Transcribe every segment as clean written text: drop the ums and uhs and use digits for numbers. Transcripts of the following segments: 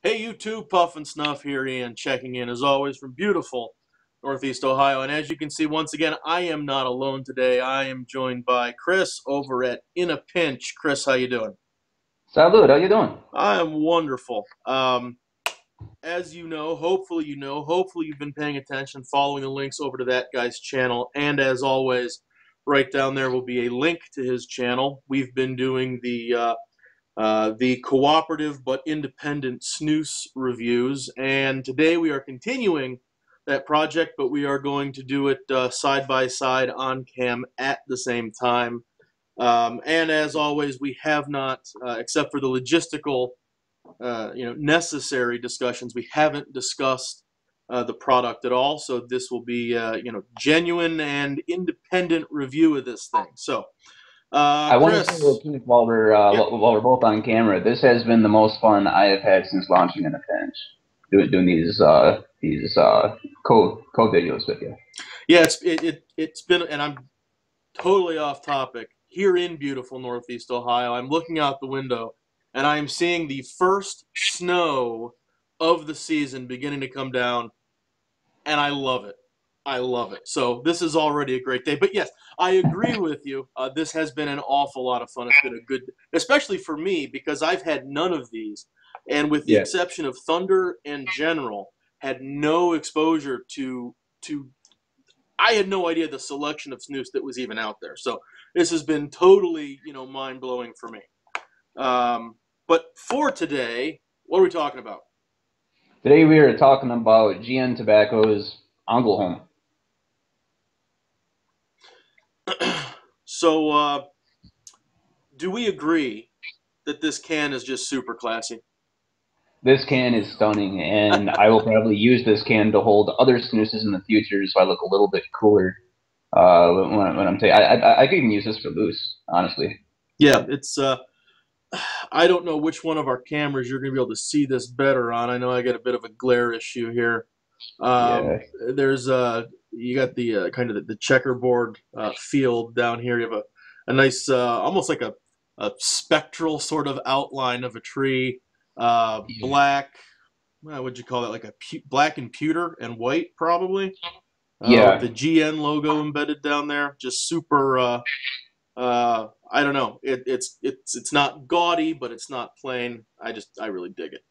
Hey, you too, Puff and Snuff here, Ian, checking in as always from beautiful Northeast Ohio. And as you can see, once again, I am not alone today. I am joined by Chris over at In a Pinch. Chris, how you doing? Salud, how you doing? I am wonderful. As hopefully you've been paying attention, following the links over to that guy's channel. And as always, right down there will be a link to his channel. We've been doing the cooperative but independent snus reviews. And today we are continuing that project, but we are going to do it side by side on cam at the same time. And as always, we have not, except for the logistical, necessary discussions, we haven't discussed the product at all. So this will be, genuine and independent review of this thing. So, I want to say real Chris, quick while we're yeah, both on camera, this has been the most fun I have had since launching in a pinch, doing these co videos with you. yeah, it's been, and I'm totally off topic. Here in beautiful Northeast Ohio, I'm looking out the window, and I am seeing the first snow of the season beginning to come down, and I love it. I love it. So this is already a great day. But yes, I agree with you. This has been an awful lot of fun. It's been a good, especially for me because I've had none of these, and with the Yeah, exception of Thunder and General, had no exposure to I had no idea the selection of snus that was even out there. So this has been totally, mind blowing for me. But for today, what are we talking about? today we are talking about GN Tobacco's Änglaholm. So, do we agree that this can is just super classy? This can is stunning, and I will probably use this can to hold other snoozes in the future, so I look a little bit cooler. When I'm taking, I could even use this for loose, honestly. Yeah, it's. I don't know which one of our cameras you're going to be able to see this better on. I know I got a bit of a glare issue here. Yeah, There's you got the kind of the checkerboard field down here. You have a nice, almost like a spectral sort of outline of a tree. yeah. Black, what would you call that? Like a black and pewter and white, probably. With Yeah, the GN logo embedded down there, just super. I don't know. It's not gaudy, but it's not plain. I really dig it.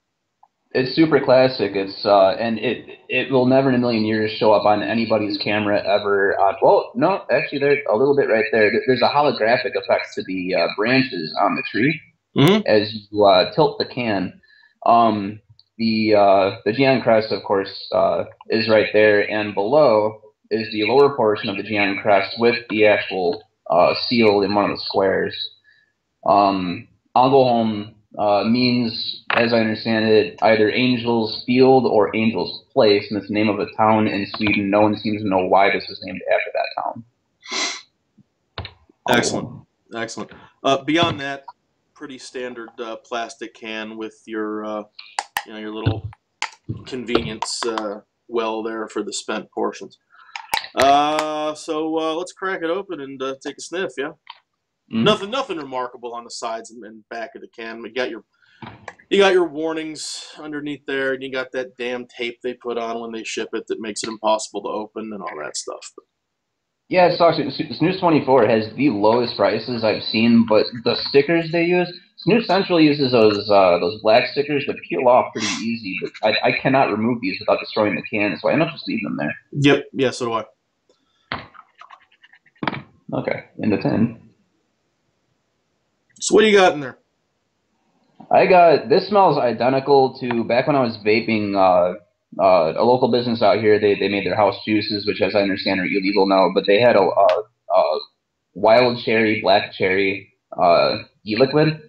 it's super classic. It will never in a million years show up on anybody's camera ever. Well, no, actually, there's a little bit right there. There's a holographic effect to the branches on the tree Hmm. as you tilt the can. Um, the Gian crest, of course, is right there, and below is the lower portion of the Gian crest with the actual seal in one of the squares. Änglaholm means, as I understand it, either Angel's Field or Angel's Place, and it's the name of a town in Sweden. No one seems to know why this was named after that town. Excellent, Änglaholm. excellent. Beyond that, pretty standard plastic can with your little convenience well there for the spent portions. So let's crack it open and take a sniff. Yeah, Mm-hmm. nothing remarkable on the sides and back of the can. You got your warnings underneath there, and you got that damn tape they put on when they ship it that makes it impossible to open and all that stuff. Yeah, it sucks. Snooze 24 has the lowest prices I've seen, but the stickers they use, Snooze Central uses those black stickers that peel off pretty easy, but I cannot remove these without destroying the can, so I end up just leaving them there. Yep, yeah, so do I. Okay, in the tin. So what do you got in there? I got this smells identical to back when I was vaping. A local business out here, they made their house juices, which, as I understand, are illegal now. But they had a wild cherry, black cherry e-liquid,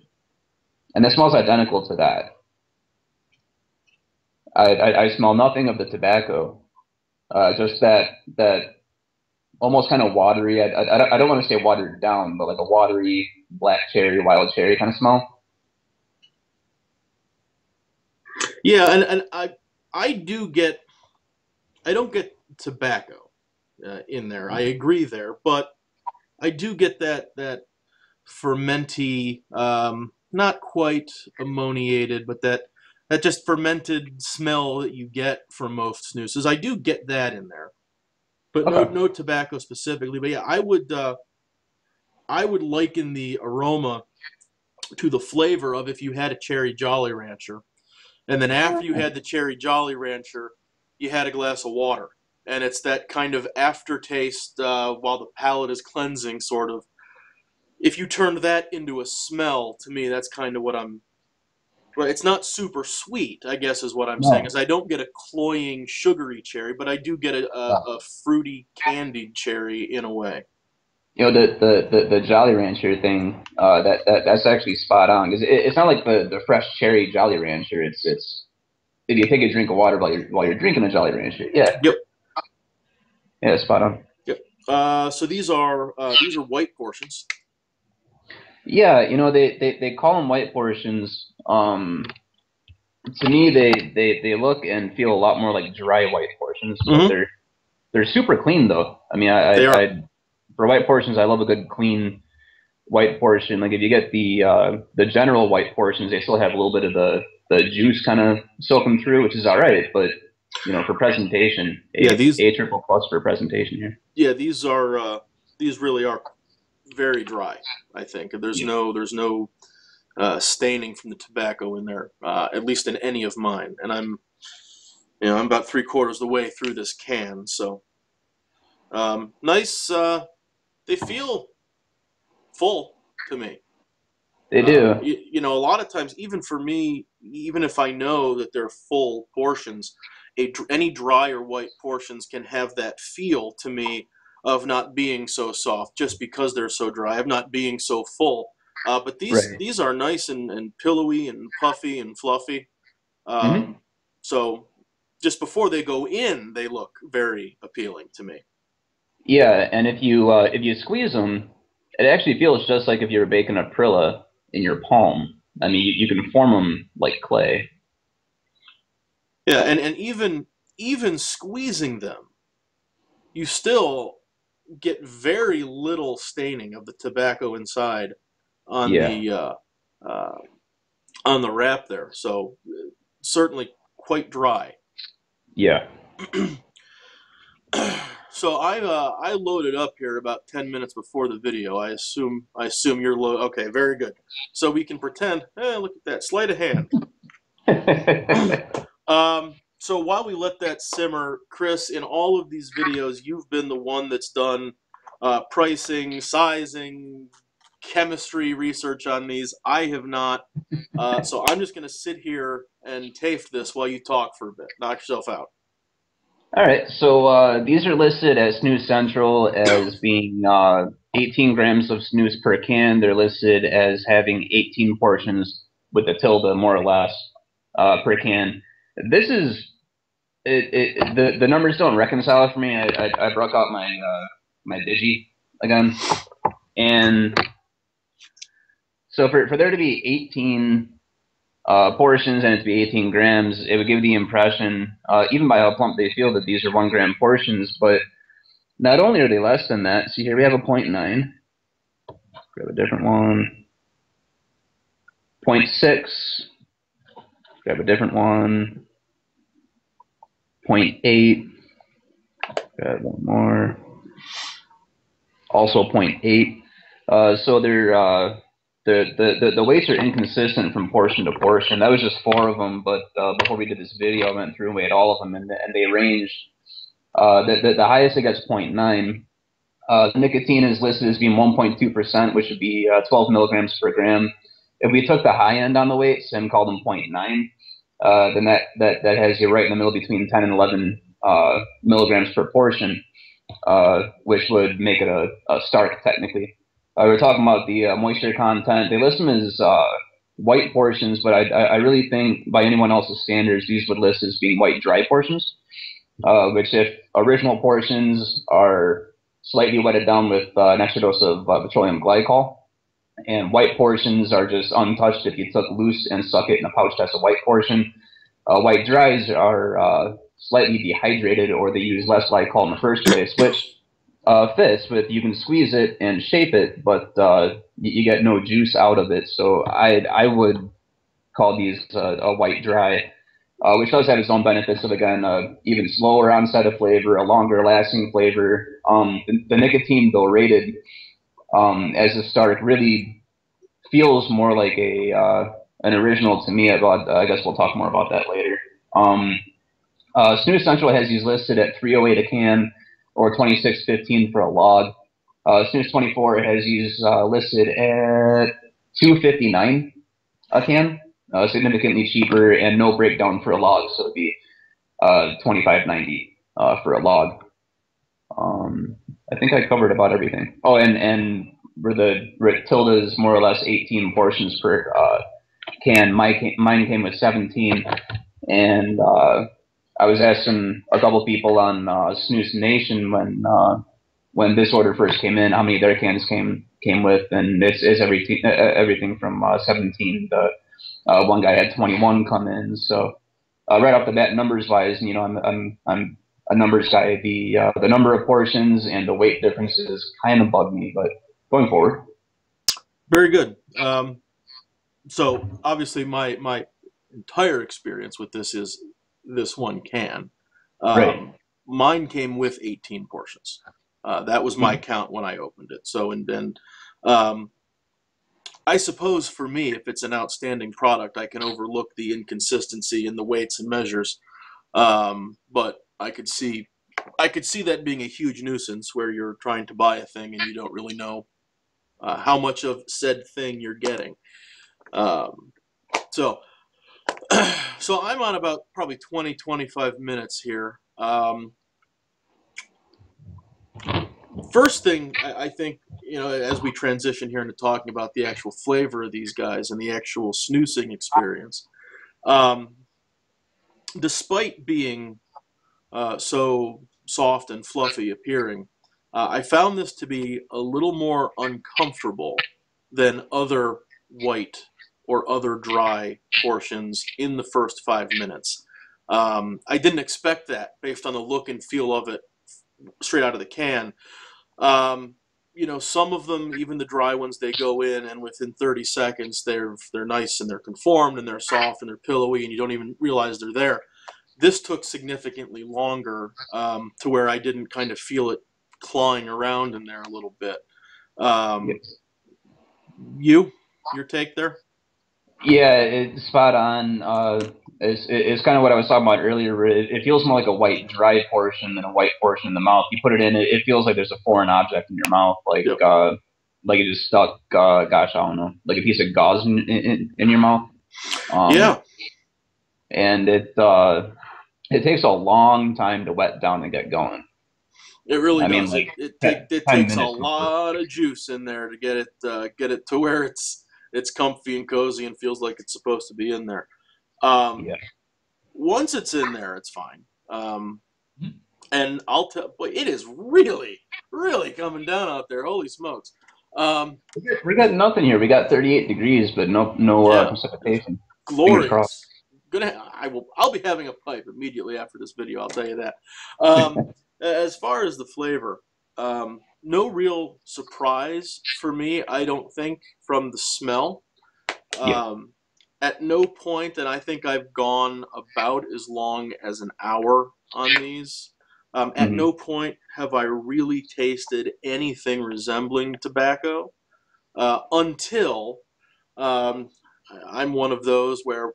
and it smells identical to that. I smell nothing of the tobacco, just that almost kind of watery. I don't want to say watered down, but like a watery black cherry, wild cherry kind of smell. Yeah, and I do get I don't get tobacco in there. I agree there, but I do get that fermenty, not quite ammoniated, but that. that just fermented smell that you get from most snoozes. I do get that in there, but Okay. no tobacco specifically. But yeah, I would liken the aroma to the flavor of if you had a cherry Jolly Rancher, and then after you had the cherry Jolly Rancher, you had a glass of water, and it's that kind of aftertaste while the palate is cleansing, sort of. If you turned that into a smell, to me, that's kind of what I'm. Well, it's not super sweet, I guess, is what I'm saying. Is No. I don't get a cloying, sugary cherry, but I do get a fruity, candied cherry in a way. You know the Jolly Rancher thing. That's actually spot on because it's not like the fresh cherry Jolly Rancher. It's if you take a drink of water while you're drinking a Jolly Rancher. Yeah, Yep. yeah, spot on. Yep. So these are white portions. Yeah, you know they call them white portions. To me they look and feel a lot more like dry white portions, but Mm-hmm. they're super clean though. I mean, They are. I for white portions I love a good clean white portion. Like if you get the general white portions, they still have a little bit of the juice kind of soaking through, which is all right. But you know, for presentation, Yeah, these. a triple plus for presentation here. Yeah, these really are very dry. I think Yeah. there's no staining from the tobacco in there, at least in any of mine. And I'm about 3/4 the way through this can, so nice. They feel full to me. They do. A lot of times, even for me, even if I know that they're full portions, any dry or white portions can have that feel to me of not being so soft just because they're so dry, of not being so full. But Right. these are nice and pillowy and puffy and fluffy. Hmm. Um, so just before they go in, they look very appealing to me. Yeah, and if you squeeze them, it actually feels just like if you were baking a Prilla in your palm. I mean, you can form them like clay. Yeah, and even squeezing them, you still get very little staining of the tobacco inside on Yeah. uh, on the wrap there. So certainly quite dry. Yeah. So I loaded up here about 10 minutes before the video. I assume you're low. Okay, very good. So we can pretend. Look at that sleight of hand. So while we let that simmer, Chris, in all of these videos, you've been the one that's done pricing, sizing, chemistry research on these. I have not. So I'm just going to sit here and taste this while you talk for a bit. Knock yourself out. All right, so these are listed at Snooze Central as being 18 grams of snooze per can. They're listed as having 18 portions with a tilde, more or less, per can. This is the numbers don't reconcile for me. I broke out my digi again, and so for there to be 18 portions and it to be 18 grams, it would give the impression, even by how plump they feel, that these are 1 gram portions. But not only are they less than that, see here we have a 0.9. Grab a different one. 0.6. Grab a different one. 0.8. Grab one more. Also 0.8. So they're the weights are inconsistent from portion to portion. That was just 4 of them, but before we did this video, I went through and weighed all of them, and they ranged. The highest it gets 0.9. The nicotine is listed as being 1.2%, which would be 12 milligrams per gram. If we took the high end on the weights and called them 0.9, then that has you right in the middle between 10 and 11 milligrams per portion, which would make it a stark technically. We were talking about the moisture content. They list them as white portions, but I really think by anyone else's standards, these would list as being white dry portions, which if original portions are slightly wetted down with an extra dose of petroleum glycol, and white portions are just untouched if you took loose and stuck it in a pouch, that's a white portion. White dries are slightly dehydrated, or they use less glycol in the first place, which fits with you can squeeze it and shape it, but you get no juice out of it. So I would call these a white dry, which does have its own benefits of, again, even slower onset of flavor, a longer lasting flavor. The nicotine, though rated as a start, really feels more like an original to me. About I guess we'll talk more about that later. Um, Snooze Central has these listed at 308 a can or 26.15 for a log. Snooze 24 has these listed at 259 a can, significantly cheaper and no breakdown for a log, so it'd be 25.90 for a log. I think I covered about everything. Oh, and where the Tilda is more or less 18 portions per can. Mine came with 17, and I was asking a couple people on Snooze Nation when this order first came in, how many their cans came with, and it's everything from 17 to one guy had 21 come in. So right off the bat, numbers wise, you know, I'm a numbers guy. The number of portions and the weight differences kind of bug me, but going forward, Very good. So obviously, my entire experience with this is this one can. right? Mine came with 18 portions. That was my count when I opened it. So and then, um, I suppose for me, if it's an outstanding product, I can overlook the inconsistency in the weights and measures. But I could see that being a huge nuisance where you're trying to buy a thing and you don't really know how much of said thing you're getting. Um, so so I'm on about probably 20, 25 minutes here. First thing I think, you know, as we transition here into talking about the actual flavor of these guys and the actual snoozing experience, um, despite being so soft and fluffy appearing, I found this to be a little more uncomfortable than other white or other dry portions in the first 5 minutes. I didn't expect that based on the look and feel of it straight out of the can. Um, you know, some of them, even the dry ones, they go in and within 30 seconds they're nice and they're conformed and they're soft and they're pillowy and you don't even realize they're there. This took significantly longer to where I didn't kind of feel it clawing around in there a little bit. Um, your take there? Yeah, it's spot on. It's kind of what I was talking about earlier. It feels more like a white dry portion than a white portion in the mouth. You put it in, it feels like there's a foreign object in your mouth, Yep. like it just stuck. Gosh, I don't know, like a piece of gauze in your mouth. Um, Yeah, and it takes a long time to wet down and get going. it really I mean, does. like It 10 takes a minutes before. lot of juice in there to get it to where it's comfy and cozy and feels like it's supposed to be in there. Um, Yeah. Once it's in there, it's fine. And I'll tell, boy, it is really, really coming down out there. Holy smokes! Um, We got nothing here. We got 38 degrees, but no yeah, it's precipitation. Fingers crossed. glorious. I'll be having a pipe immediately after this video. I'll tell you that. Um, as far as the flavor, no real surprise for me. I don't think from the smell. Yeah. Um, at no point, and I think I've gone about as long as an hour on these. At Hmm. no point have I really tasted anything resembling tobacco until um, I'm one of those where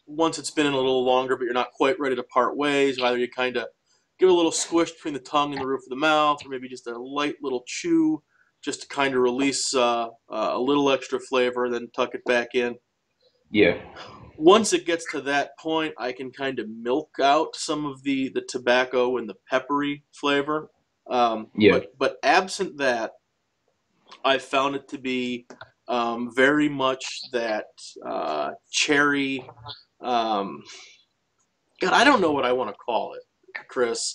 once it's been in a little longer, but you're not quite ready to part ways, either you kind of give a little squish between the tongue and the roof of the mouth, or maybe just a light little chew just to kind of release a little extra flavor, then tuck it back in. Yeah. Once it gets to that point, I can kind of milk out some of the tobacco and the peppery flavor. Yeah. But absent that, I found it to be very much that cherry. Um, God, I don't know what I want to call it, Chris.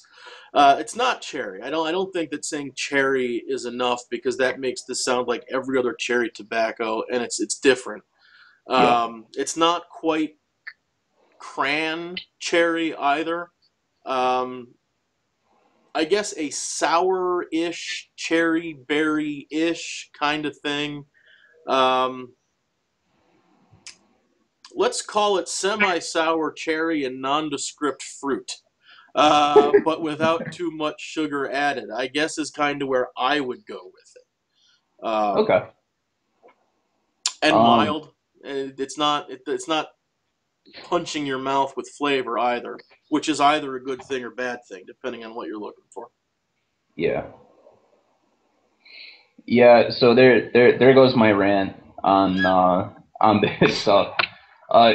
It's not cherry. I don't think that saying cherry is enough because that makes this sound like every other cherry tobacco, and it's different. Yeah. It's not quite cran cherry either. Um, I guess a sour-ish, cherry berry-ish kind of thing. Um, let's call it semi-sour cherry and nondescript fruit, but without too much sugar added. I guess is kind of where I would go with it. Okay. And Um, mild. It's not punching your mouth with flavor either, which is either a good thing or bad thing depending on what you're looking for. yeah. Yeah, so there goes my rant on this stuff.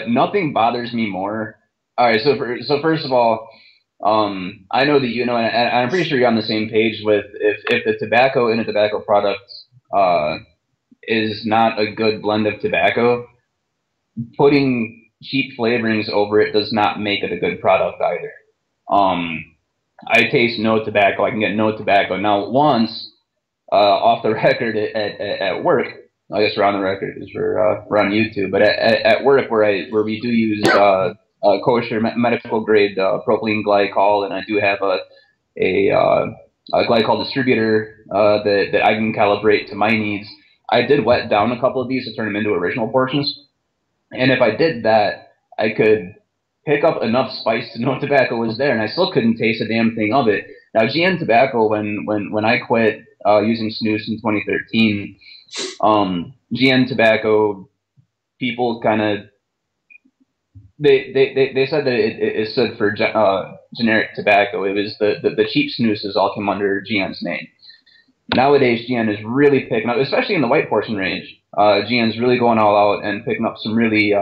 Nothing bothers me more. All right, so first of all, I know that you know, and I'm pretty sure you're on the same page with if the tobacco in a tobacco product uh, is not a good blend of tobacco, putting cheap flavorings over it does not make it a good product either. Um, I taste no tobacco. I can get no tobacco. Now, once off the record at work. I guess we're on the record because we're on YouTube. But at work where we do use kosher medical grade propylene glycol, and I do have a glycol distributor that I can calibrate to my needs. I did wet down a couple of these to turn them into original portions, and if I did that, I could pick up enough spice to know tobacco was there, and I still couldn't taste a damn thing of it. Now, GN tobacco, when I quit using snus in 2013, GN tobacco people kind of they said that it stood for generic tobacco. It was the cheap snoozes all came under GN's name. Nowadays, GN is really picking up, especially in the white portion range. GN's really going all out and picking up some really,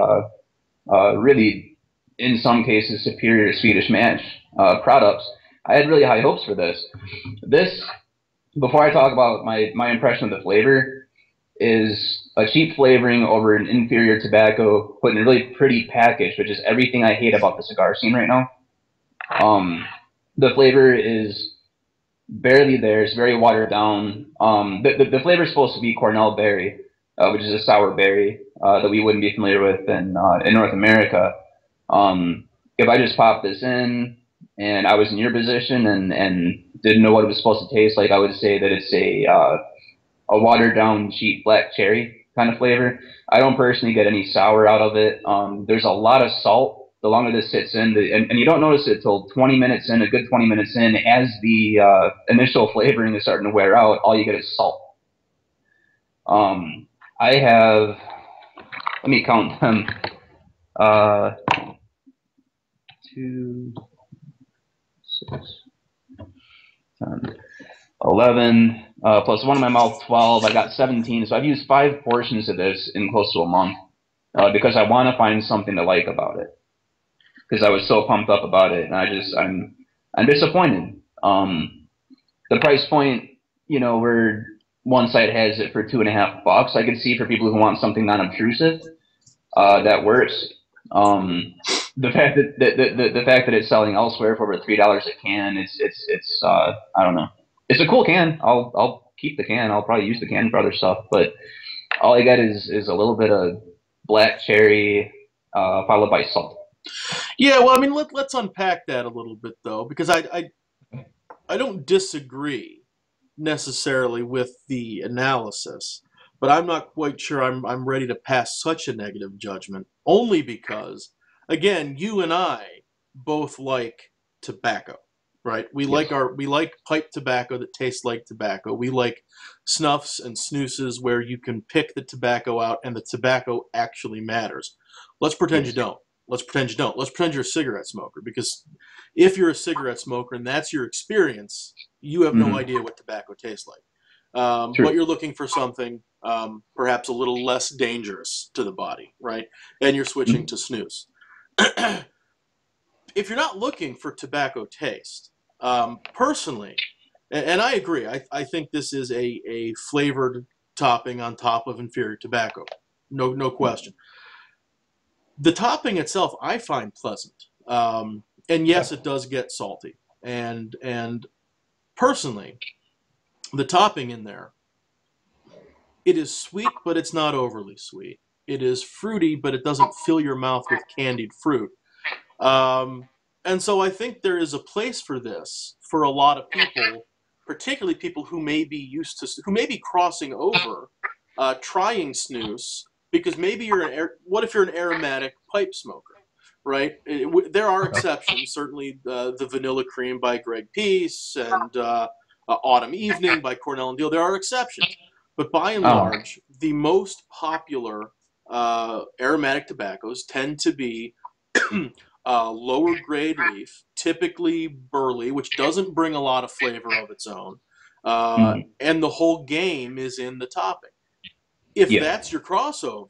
in some cases, superior Swedish Match products. I had really high hopes for this. This, before I talk about my impression of the flavor, is a cheap flavoring over an inferior tobacco put in a really pretty package, which is everything I hate about the cigar scene right now. The flavor is barely there. It's very watered down. The flavor is supposed to be Cornell berry, which is a sour berry that we wouldn't be familiar with in North America. If I just popped this in and I was in your position and didn't know what it was supposed to taste like, I would say that it's a watered down cheap black cherry kind of flavor. I don't personally get any sour out of it. There's a lot of salt. The longer this sits in, and you don't notice it till 20 minutes in, a good 20 minutes in, as the initial flavoring is starting to wear out, all you get is salt. I have, let me count them, 2, 6, 10, 11, plus one in my mouth, 12. I got 17. So I've used 5 portions of this in close to a month because I want to find something to like about it. Because I was so pumped up about it, and I'm disappointed. The price point, you know, where one site has it for $2.50, I could see for people who want something non-obtrusive, that works. The fact that the fact that it's selling elsewhere for over $3 a can, it's I don't know. It's a cool can. I'll keep the can. I'll probably use the can for other stuff, but all I got is a little bit of black cherry, followed by salt. Yeah, well, I mean, let's unpack that a little bit though, because I don't disagree necessarily with the analysis, but I'm not quite sure I'm ready to pass such a negative judgment. Only because, again, you and I both like tobacco, right? Yes. We like pipe tobacco that tastes like tobacco. We like snuffs and snoozes where you can pick the tobacco out and the tobacco actually matters. Let's pretend you Yes. don't. Let's pretend you don't. Let's pretend you're a cigarette smoker, because if you're a cigarette smoker and that's your experience, you have no Mm-hmm. idea what tobacco tastes like. But True. you're looking for something perhaps a little less dangerous to the body, right? And you're switching Mm-hmm. to snus. If you're not looking for tobacco taste, personally, and I agree, I think this is a flavored topping on top of inferior tobacco. No question. The topping itself I find pleasant. And yes, it does get salty. And personally, the topping in there, it is sweet, but it's not overly sweet. It is fruity, but it doesn't fill your mouth with candied fruit. Um, and so I think there is a place for this for a lot of people, particularly people who may be used to, who may be crossing over, trying snus because maybe what if you're an aromatic pipe smoker, right? There are exceptions. Certainly, the Vanilla Cream by Greg Peace and Autumn Evening by Cornell and Deal. There are exceptions, but by and Oh, large, the most popular aromatic tobaccos tend to be lower grade leaf, typically burley, which doesn't bring a lot of flavor of its own, mhm. and the whole game is in the topping. If Yeah. that's your crossover,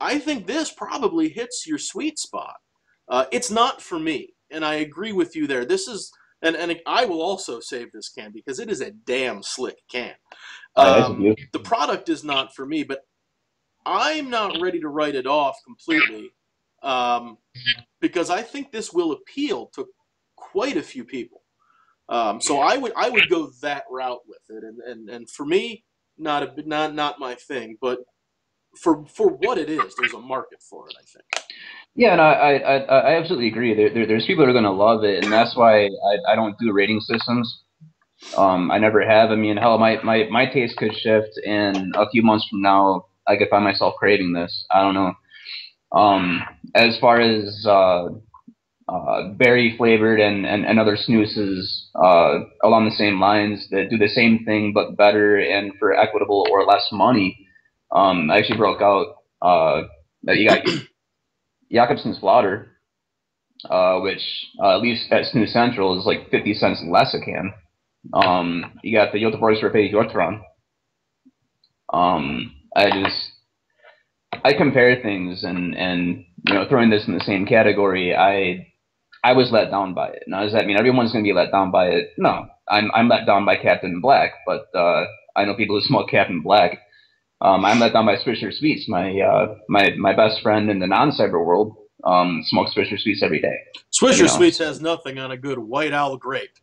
I think this probably hits your sweet spot. It's not for me, and I agree with you there. This is, and I will also save this can because it is a damn slick can. Oh, yeah, it's a beautiful. The product is not for me, but I'm not ready to write it off completely um, because I think this will appeal to quite a few people. So I would go that route with it, and for me, not my thing, but for what it is, there's a market for it. I think. Yeah, and I absolutely agree. There's people that are going to love it, and that's why I don't do rating systems. I never have. I mean, hell, my taste could shift, and a few months from now, I could find myself craving this. I don't know. As far as berry flavored and other snoozes along the same lines that do the same thing but better and for equitable or less money, I actually broke out that you got Jacobson's Slaughter, which at least at Snooze Central is like 50 cents less a can. You got the Göteborgs Rapé Jotran. I compare things and throwing this in the same category, I was let down by it. Now does that mean everyone's going to be let down by it? No, I'm let down by Captain Black, but I know people who smoke Captain Black. I'm let down by Swisher Sweets. My best friend in the non-cyber world smokes Swisher Sweets every day. You Swisher know. Sweets has nothing on a good White Owl grape.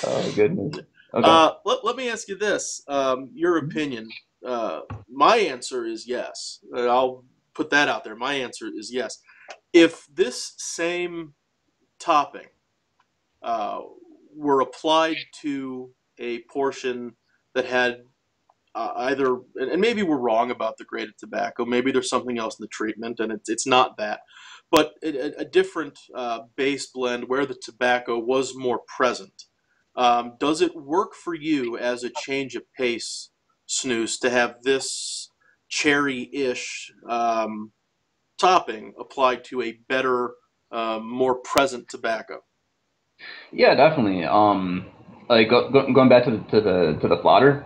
Oh goodness. Okay. Let me ask you this: your opinion. My answer is yes. I'll put that out there. My answer is yes. If this same topping uh, were applied to a portion that had either, and maybe we're wrong about the grade of tobacco, maybe there's something else in the treatment, and it's not that, but a different base blend where the tobacco was more present. Does it work for you as a change of pace, Snooze, to have this cherry-ish topping applied to a better, more present tobacco? Yeah, definitely. Like going back to the plotter,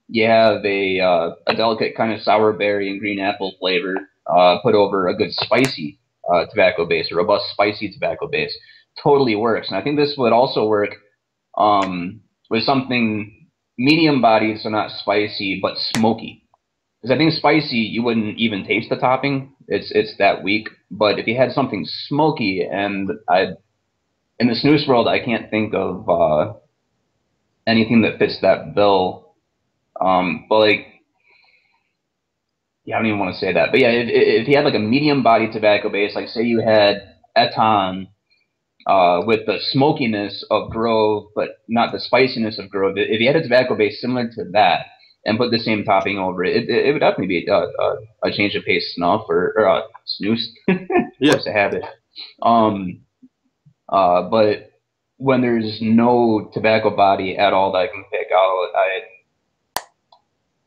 you have a delicate kind of sour berry and green apple flavor, put over a good spicy tobacco base, a robust spicy tobacco base. Totally works, and I think this would also work with something medium bodied, so not spicy but smoky. Because I think spicy, you wouldn't even taste the topping. It's that weak. But if you had something smoky, and I in the snooze world, I can't think of anything that fits that bill. But like, yeah, I don't even want to say that. But yeah, if you had like a medium body tobacco base, like say you had Eton with the smokiness of Grove, but not the spiciness of Grove. If you had a tobacco base similar to that and put the same topping over it, it would definitely be a change of pace snuff or snooze. Yeah. Force a habit. Um, but when there's no tobacco body at all that I can pick out,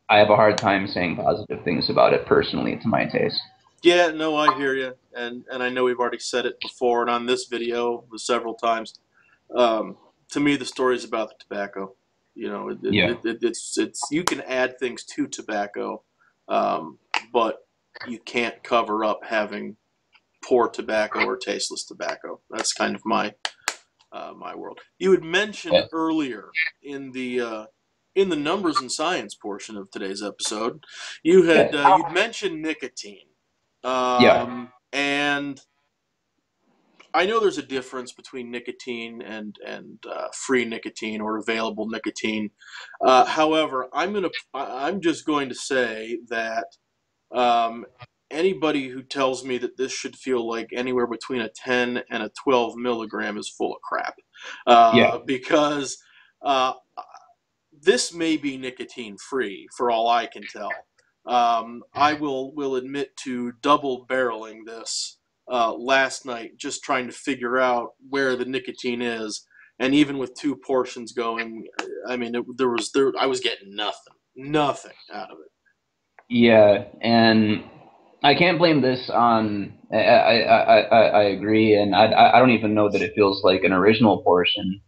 I have a hard time saying positive things about it personally to my taste. Yeah, no, I hear you, and I know we've already said it before and on this video several times. Um, to me, the story is about the tobacco. You know, Yeah. it's you can add things to tobacco, um, but you can't cover up having poor tobacco or tasteless tobacco. That's kind of my world. You had mentioned Yeah. earlier in the numbers and science portion of today's episode, you had Yeah. you'd mentioned nicotine, Yeah. and I know there's a difference between nicotine and free nicotine or available nicotine. However, I'm just going to say that um, anybody who tells me that this should feel like anywhere between a 10 and a 12 milligram is full of crap. Yeah. Because uh, this may be nicotine free for all I can tell. I will admit to double barreling this last night, just trying to figure out where the nicotine is, and even with 2 portions going, I mean, I was getting nothing out of it. Yeah, and I can't blame this on. I agree, and I don't even know that it feels like an original portion.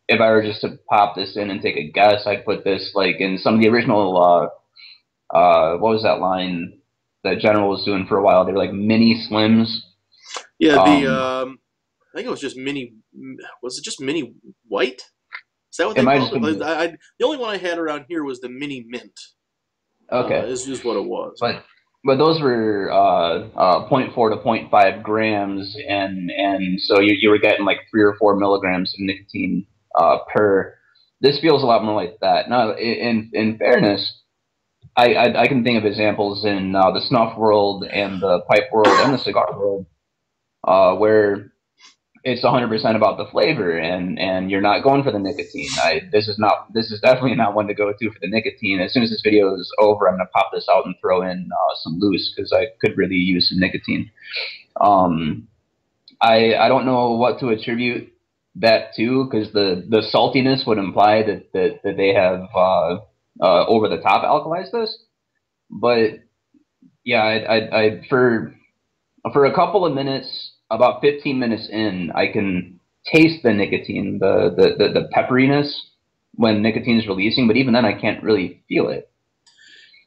If I were just to pop this in and take a guess, I'd put this like in some of the original. What was that line that General was doing for a while? They were like mini slims. Yeah, Um, I think it was just mini. Was it just mini white? Is that what it they might called just it? been The only one I had around here was the mini mint. okay, Is just what it was. but those were zero point 0.4 to zero point 0.5 grams, and so you were getting like 3 or 4 milligrams of nicotine per. This feels a lot more like that. Now, in fairness, I can think of examples in the snuff world and the pipe world and the cigar world where it's 100% about the flavor and you're not going for the nicotine. This is definitely not one to go to for the nicotine. As soon as this video is over, I'm gonna pop this out and throw in some loose because I could really use some nicotine. Um, I don't know what to attribute that to because the saltiness would imply that they have over the top alkalized this, but yeah, for a couple of minutes, about 15 minutes in, I can taste the nicotine, the pepperiness when nicotine is releasing, but even then I can't really feel it.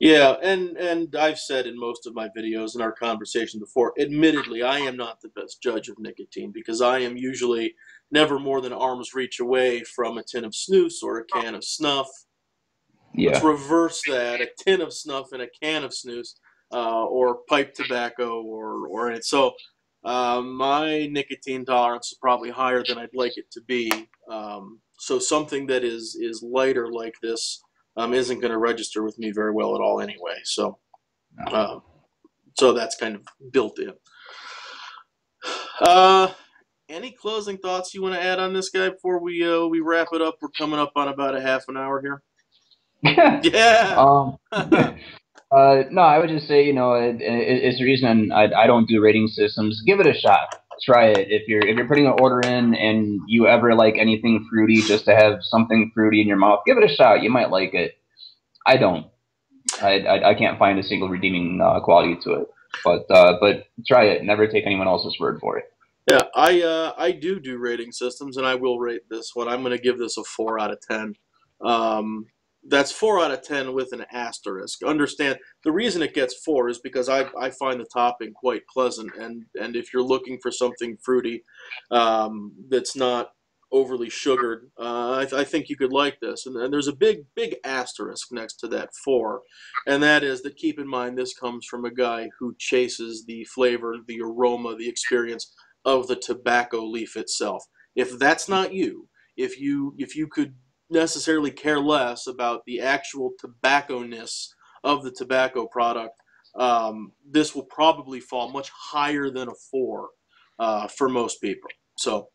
Yeah, and I've said in most of my videos in our conversation before, admittedly, I am not the best judge of nicotine because I am usually never more than arm's reach away from a tin of snus or a can of snuff. Let's Yeah. reverse that: a tin of snuff and a can of snus, or pipe tobacco, or it. So my nicotine tolerance is probably higher than I'd like it to be. So something that is lighter like this isn't going to register with me very well at all anyway. So No. uh, so that's kind of built in. Uh, any closing thoughts you want to add on this guy before we wrap it up? We're coming up on about a half an hour here. Yeah. um, no, I would just say, it's the reason I don't do rating systems. Give it a shot. Try it. If you're putting an order in and you ever like anything fruity, just to have something fruity in your mouth, give it a shot. You might like it. I don't. I can't find a single redeeming quality to it. But try it. Never take anyone else's word for it. Yeah, I do rating systems, and I will rate this one. I'm going to give this a 4 out of 10. Um, that's 4 out of 10 with an asterisk. Understand the reason it gets 4 is because I find the topping quite pleasant, and if you're looking for something fruity, that's not overly sugared, I think you could like this. And there's a big asterisk next to that 4, and that is that keep in mind this comes from a guy who chases the flavor, the aroma, the experience of the tobacco leaf itself. If that's not you, if you could necessarily care less about the actual tobacco-ness of the tobacco product, this will probably fall much higher than a 4 for most people. So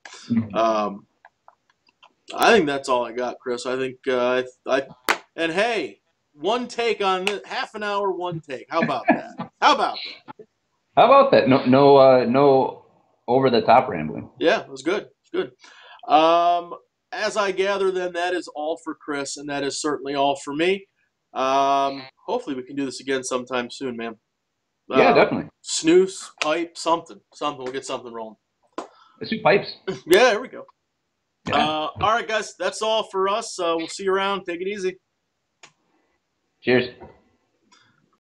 um, I think that's all I got, Chris. I think and hey, one take on this, half an hour, one take. How about that? How about that? How about that? No over the top rambling. Yeah, it was good. It's good. As I gather, then that is all for Chris, and that is certainly all for me. Hopefully, we can do this again sometime soon, man. Yeah, definitely. Snooze, pipe, something. We'll get something rolling. Let's do pipes. Yeah, there we go. Yeah. All right, guys, that's all for us. We'll see you around. Take it easy. Cheers.